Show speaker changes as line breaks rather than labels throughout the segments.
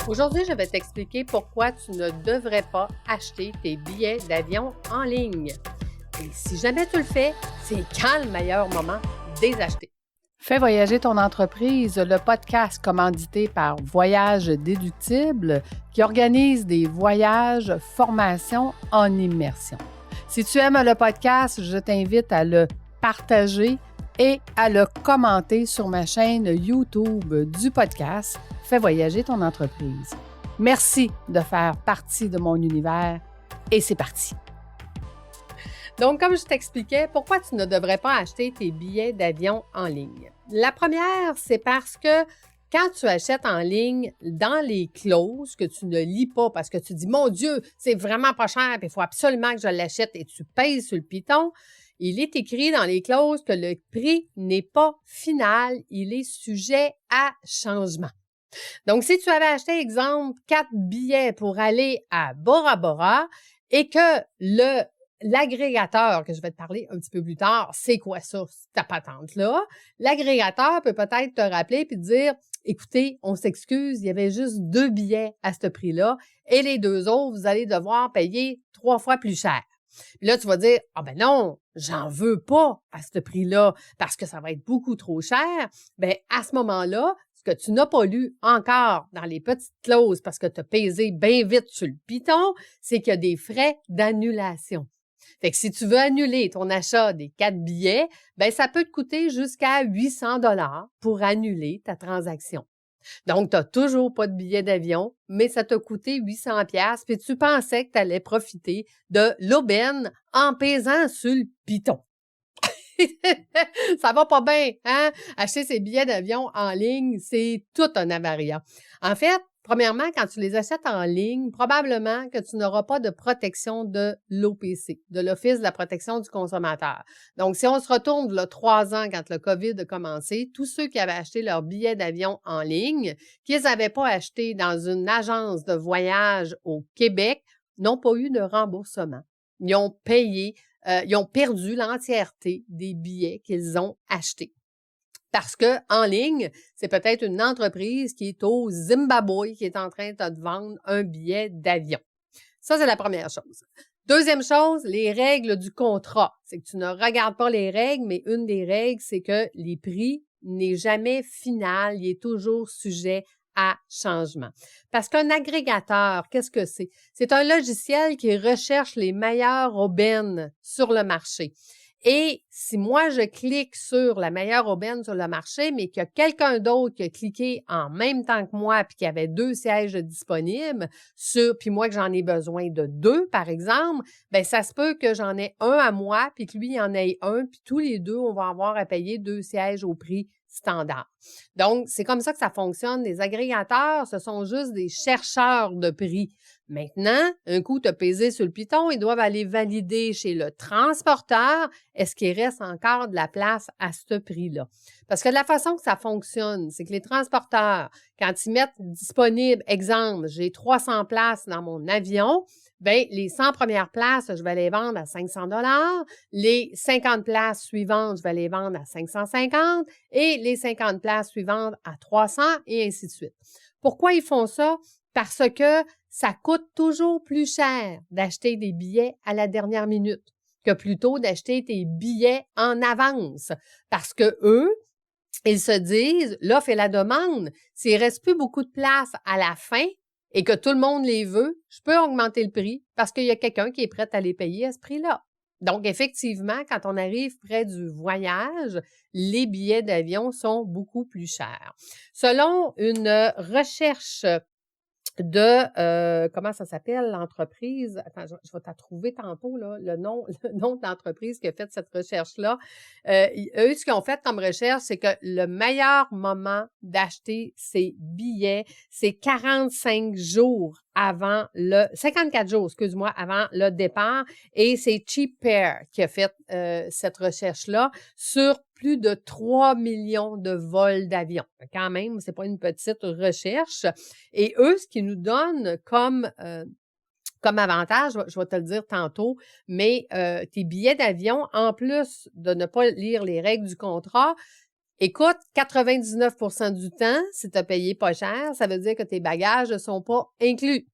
Aujourd'hui, je vais t'expliquer pourquoi tu ne devrais pas acheter tes billets d'avion en ligne. Et si jamais tu le fais, c'est quand le meilleur moment de les acheter?
Fais voyager ton entreprise, le podcast commandité par Voyage Déductible qui organise des voyages, formations en immersion. Si tu aimes le podcast, je t'invite à le partager et à le commenter sur ma chaîne YouTube du podcast Fais voyager ton entreprise. Merci de faire partie de mon univers et c'est parti.
Donc, comme je t'expliquais, pourquoi tu ne devrais pas acheter tes billets d'avion en ligne? La première, c'est parce que quand tu achètes en ligne, dans les clauses que tu ne lis pas parce que tu dis « Mon Dieu, c'est vraiment pas cher, il faut absolument que je l'achète » et tu pèses sur le piton, il est écrit dans les clauses que le prix n'est pas final, il est sujet à changement. Donc, si tu avais acheté, exemple, 4 billets pour aller à Bora Bora et que l'agrégateur, que je vais te parler un petit peu plus tard, c'est quoi ça, ta patente-là? L'agrégateur peut peut-être te rappeler puis te dire « Écoutez, on s'excuse, il y avait juste 2 billets à ce prix-là et les 2 autres, vous allez devoir payer 3 fois plus cher. » Puis là, tu vas dire « Ah ben non, j'en veux pas à ce prix-là parce que ça va être beaucoup trop cher. » Ben à ce moment-là, ce que tu n'as pas lu encore dans les petites clauses parce que tu as pesé bien vite sur le piton, c'est qu'il y a des frais d'annulation. Fait que si tu veux annuler ton achat des 4 billets, ben ça peut te coûter jusqu'à 800 $ pour annuler ta transaction. Donc, tu n'as toujours pas de billet d'avion, mais ça t'a coûté 800 $, puis tu pensais que tu allais profiter de l'aubaine en pesant sur le piton. Ça va pas bien, hein? Acheter ses billets d'avion en ligne, c'est tout un avaria. En fait, premièrement, quand tu les achètes en ligne, probablement que tu n'auras pas de protection de l'OPC, de l'Office de la protection du consommateur. Donc, si on se retourne là 3 ans quand le COVID a commencé, tous ceux qui avaient acheté leurs billets d'avion en ligne, qu'ils n'avaient pas acheté dans une agence de voyage au Québec, n'ont pas eu de remboursement. Ils ont payé ils ont perdu l'entièreté des billets qu'ils ont achetés. Parce que en ligne, c'est peut-être une entreprise qui est au Zimbabwe qui est en train de te vendre un billet d'avion. Ça, c'est la première chose. Deuxième chose, les règles du contrat. C'est que tu ne regardes pas les règles, mais une des règles, c'est que les prix n'est jamais final, il est toujours sujet à changement. Parce qu'un agrégateur, qu'est-ce que c'est? C'est un logiciel qui recherche les meilleures aubaines sur le marché. Et si moi, je clique sur la meilleure aubaine sur le marché, mais qu'il y a quelqu'un d'autre qui a cliqué en même temps que moi puis qu'il y avait 2 sièges disponibles, puis moi que j'en ai besoin de 2, par exemple, ben ça se peut que j'en ai un à moi puis que lui, il en ait un, puis tous les deux, on va avoir à payer 2 sièges au prix standard. Donc, c'est comme ça que ça fonctionne. Les agrégateurs, ce sont juste des chercheurs de prix. Maintenant, un coup, tu as pesé sur le piton, ils doivent aller valider chez le transporteur, est-ce qu'il reste encore de la place à ce prix-là? Parce que de la façon que ça fonctionne, c'est que les transporteurs, quand ils mettent disponible, exemple, j'ai 300 places dans mon avion, bien, les 100 premières places, je vais les vendre à 500 $, les 50 places suivantes, je vais les vendre à 550 et les 50 places suivantes à 300 et ainsi de suite. Pourquoi ils font ça? Parce que ça coûte toujours plus cher d'acheter des billets à la dernière minute que plutôt d'acheter tes billets en avance. Parce que eux, ils se disent, l'offre et la demande, s'il ne reste plus beaucoup de place à la fin et que tout le monde les veut, je peux augmenter le prix parce qu'il y a quelqu'un qui est prêt à les payer à ce prix-là. Donc, effectivement, quand on arrive près du voyage, les billets d'avion sont beaucoup plus chers. Selon une recherche de, comment ça s'appelle, l'entreprise? Attends, je vais t'en trouver tantôt, là, le nom de l'entreprise qui a fait cette recherche-là. Eux, ce qu'ils ont fait comme recherche, c'est que le meilleur moment d'acheter ces billets, c'est 45 jours avant 54 jours, excuse-moi, avant le départ. Et c'est Cheapair qui a fait cette recherche-là sur plus de 3 millions de vols d'avion. Quand même, c'est pas une petite recherche. Et eux, ce qu'ils nous donnent comme avantage, je vais te le dire tantôt, mais tes billets d'avion, en plus de ne pas lire les règles du contrat, Écoute, 99% du temps, si tu as payé pas cher, ça veut dire que tes bagages ne sont pas inclus.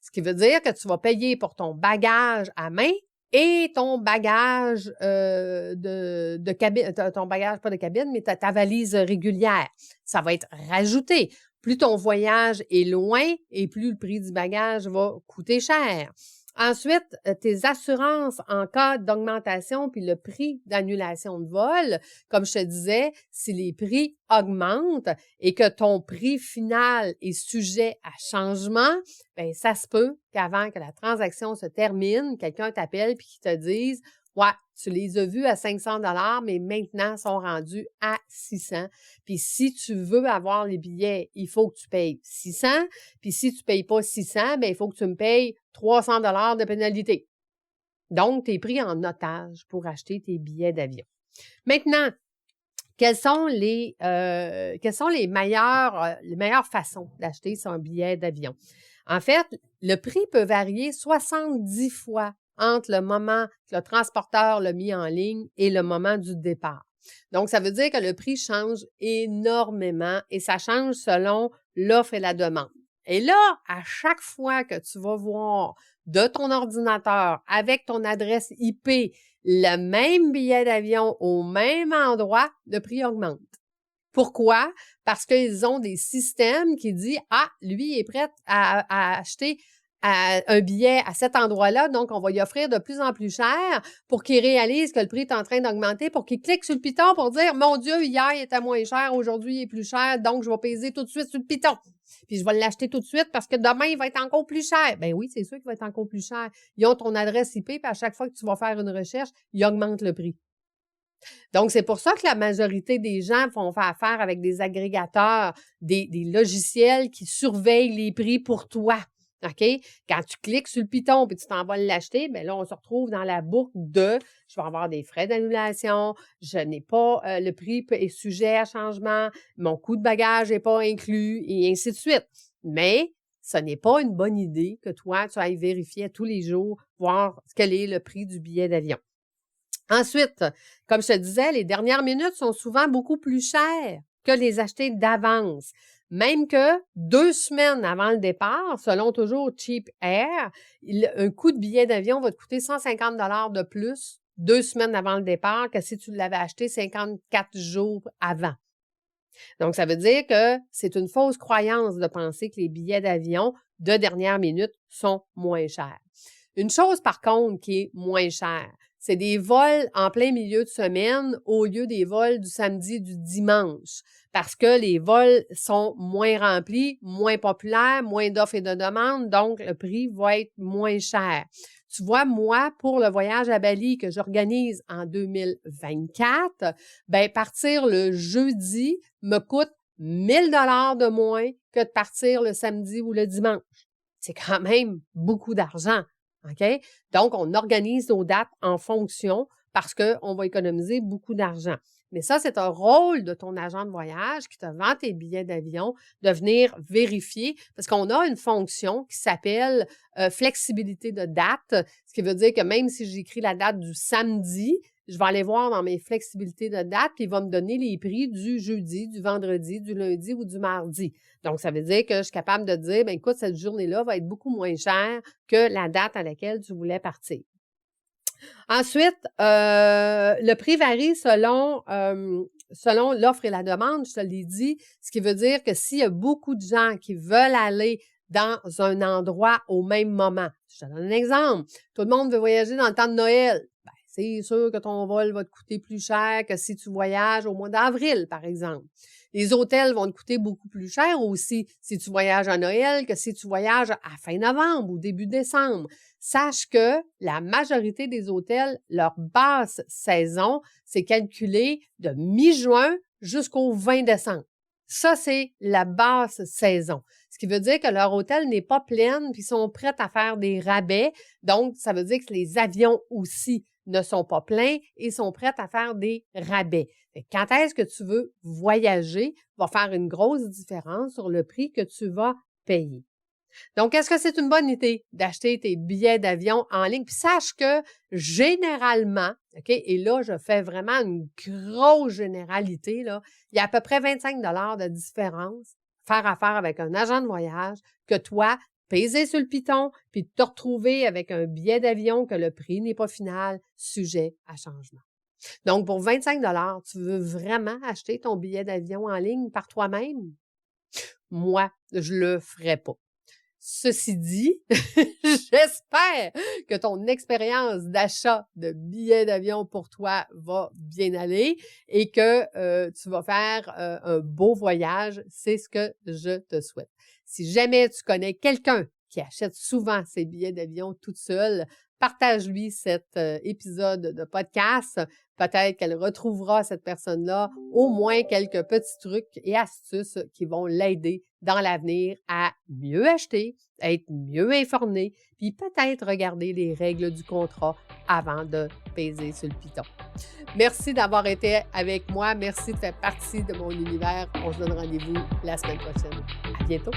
Ce qui veut dire que tu vas payer pour ton bagage à main et ton bagage de cabine, ton bagage pas de cabine, mais ta valise régulière. Ça va être rajouté. Plus ton voyage est loin et plus le prix du bagage va coûter cher. Ensuite, tes assurances en cas d'augmentation puis le prix d'annulation de vol, comme je te disais, si les prix augmentent et que ton prix final est sujet à changement, bien, ça se peut qu'avant que la transaction se termine, quelqu'un t'appelle puis qu'il te dise « Ouais, tu les as vus à 500 $, mais maintenant, ils sont rendus à 600. Puis si tu veux avoir les billets, il faut que tu payes 600. Puis si tu ne payes pas 600, bien, il faut que tu me payes 300 $ de pénalité. » Donc, tu es pris en otage pour acheter tes billets d'avion. Maintenant, quelles sont les meilleures façons d'acheter son billet d'avion? En fait, le prix peut varier 70 fois entre le moment que le transporteur l'a mis en ligne et le moment du départ. Donc, ça veut dire que le prix change énormément et ça change selon l'offre et la demande. Et là, à chaque fois que tu vas voir de ton ordinateur avec ton adresse IP le même billet d'avion au même endroit, le prix augmente. Pourquoi? Parce qu'ils ont des systèmes qui disent « Ah, lui est prêt à acheter un billet à cet endroit-là, donc on va lui offrir de plus en plus cher pour qu'il réalise que le prix est en train d'augmenter, pour qu'il clique sur le piton pour dire « Mon Dieu, hier, il était moins cher, aujourd'hui, il est plus cher, donc je vais peser tout de suite sur le piton. Puis je vais l'acheter tout de suite parce que demain, il va être encore plus cher. » Ben oui, c'est sûr qu'il va être encore plus cher. Ils ont ton adresse IP, puis à chaque fois que tu vas faire une recherche, ils augmentent le prix. Donc, c'est pour ça que la majorité des gens font faire affaire avec des agrégateurs, des logiciels qui surveillent les prix pour toi. OK? Quand tu cliques sur le piton et tu t'en vas l'acheter, bien là, on se retrouve dans la boucle de « je vais avoir des frais d'annulation, je n'ai pas, le prix est sujet à changement, mon coût de bagage n'est pas inclus » et ainsi de suite. Mais ce n'est pas une bonne idée que toi, tu ailles vérifier tous les jours, voir quel est le prix du billet d'avion. Ensuite, comme je te disais, les dernières minutes sont souvent beaucoup plus chères que les acheter d'avance. Même que 2 semaines avant le départ, selon toujours Cheap Air, un coût de billet d'avion va te coûter 150 $ de plus 2 semaines avant le départ que si tu l'avais acheté 54 jours avant. Donc, ça veut dire que c'est une fausse croyance de penser que les billets d'avion de dernière minute sont moins chers. Une chose, par contre, qui est moins chère, c'est des vols en plein milieu de semaine au lieu des vols du samedi et du dimanche parce que les vols sont moins remplis, moins populaires, moins d'offres et de demandes, donc le prix va être moins cher. Tu vois, moi, pour le voyage à Bali que j'organise en 2024, ben partir le jeudi me coûte 1 000 $ de moins que de partir le samedi ou le dimanche. C'est quand même beaucoup d'argent. OK? Donc, on organise nos dates en fonction parce qu'on va économiser beaucoup d'argent. Mais ça, c'est un rôle de ton agent de voyage qui te vend tes billets d'avion de venir vérifier parce qu'on a une fonction qui s'appelle flexibilité de date, ce qui veut dire que même si j'écris la date du samedi, je vais aller voir dans mes flexibilités de date puis il va me donner les prix du jeudi, du vendredi, du lundi ou du mardi. Donc, ça veut dire que je suis capable de dire, bien, écoute, cette journée-là va être beaucoup moins chère que la date à laquelle tu voulais partir. Ensuite, le prix varie selon l'offre et la demande, je te l'ai dit, ce qui veut dire que s'il y a beaucoup de gens qui veulent aller dans un endroit au même moment, je te donne un exemple, tout le monde veut voyager dans le temps de Noël, bien, c'est sûr que ton vol va te coûter plus cher que si tu voyages au mois d'avril, par exemple. Les hôtels vont te coûter beaucoup plus cher aussi si tu voyages à Noël que si tu voyages à fin novembre ou début décembre. Sache que la majorité des hôtels, leur basse saison, c'est calculé de mi-juin jusqu'au 20 décembre. Ça, c'est la basse saison. Ce qui veut dire que leur hôtel n'est pas plein puis ils sont prêts à faire des rabais. Donc, ça veut dire que les avions aussi ne sont pas pleins et sont prêts à faire des rabais. Quand est-ce que tu veux voyager va faire une grosse différence sur le prix que tu vas payer. Donc, est-ce que c'est une bonne idée d'acheter tes billets d'avion en ligne? Puis sache que généralement, OK, et là, je fais vraiment une grosse généralité, là, il y a à peu près 25 de différence faire affaire avec un agent de voyage que toi, peser sur le piton, puis te retrouver avec un billet d'avion que le prix n'est pas final, sujet à changement. Donc, pour 25 tu veux vraiment acheter ton billet d'avion en ligne par toi-même? Moi, je le ferais pas. Ceci dit, j'espère que ton expérience d'achat de billets d'avion pour toi va bien aller et que tu vas faire un beau voyage. C'est ce que je te souhaite. Si jamais tu connais quelqu'un qui achète souvent ses billets d'avion toute seule, partage-lui cet épisode de podcast. Peut-être qu'elle retrouvera cette personne-là au moins quelques petits trucs et astuces qui vont l'aider dans l'avenir à mieux acheter, à être mieux informé, puis peut-être regarder les règles du contrat avant de peser sur le piton. Merci d'avoir été avec moi. Merci de faire partie de mon univers. On se donne rendez-vous la semaine prochaine. À bientôt!